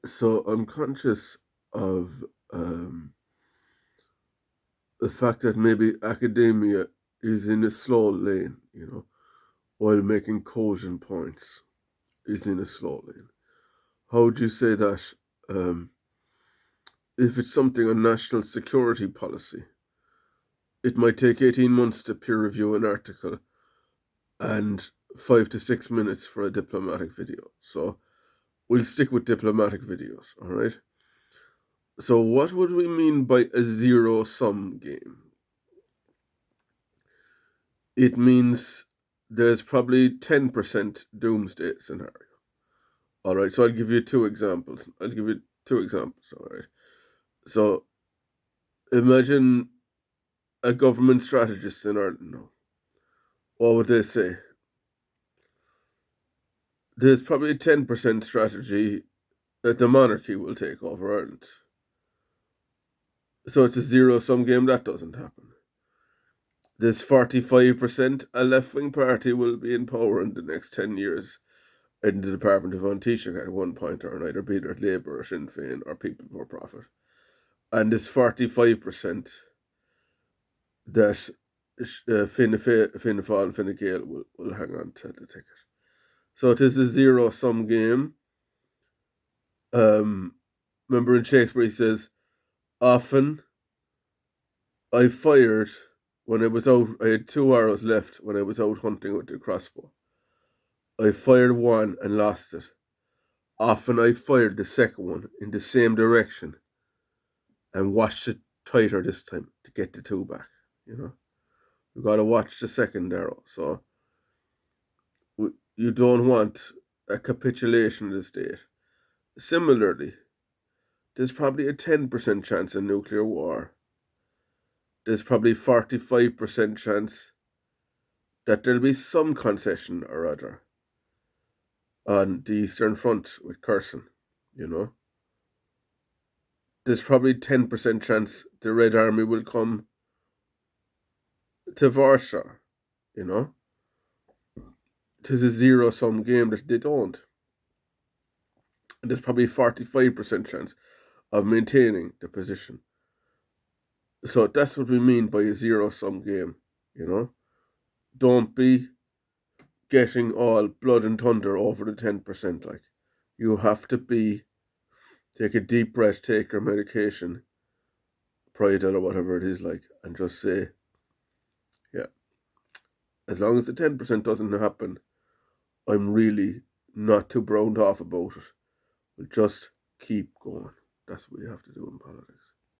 So I'm conscious of the fact that maybe academia is in a slow lane, while making cogent points is in a slow lane. How would you say that um, if it's something on national security policy, it might take 18 months to peer review an article and 5 to 6 minutes for a diplomatic video. So we'll stick with diplomatic videos, all right? So, what would we mean by a zero sum game? It means there's probably 10% doomsday scenario. All right, so I'll give you two examples. All right. So, imagine a government strategist in Ireland now. What would they say? There's probably a 10% strategy that the monarchy will take over Ireland. So it's a zero sum game, that doesn't happen. There's 45% a left wing party will be in power in the next 10 years in the Department of Taoiseach at one point or another, be it Labour or Sinn Féin or People for Profit. And there's 45% that Fianna Fáil and Fine Gael will hang on to the ticket. So it is a zero sum game. Remember in Shakespeare he says, often I fired when I was out, I had 2 arrows left when I was out hunting with the crossbow. I fired one and lost it. Often I fired the second one in the same direction and watched it tighter this time to get the two back. You got to watch the second arrow. So you don't want a capitulation of the state. Similarly, there's probably a 10% chance of nuclear war. There's probably 45% chance that there'll be some concession or other on the Eastern Front with Kherson, There's probably 10% chance the Red Army will come to Warsaw, you know. It is a zero sum game that they don't. And there's probably 45% chance of maintaining the position. So that's what we mean by a zero sum game, Don't be getting all blood and thunder over the 10%. Like, you have to take a deep breath, take your medication, Pridal or whatever it is, like, and just say, yeah, as long as the 10% doesn't happen, I'm really not too browned off about it. We'll just keep going. That's what you have to do in politics.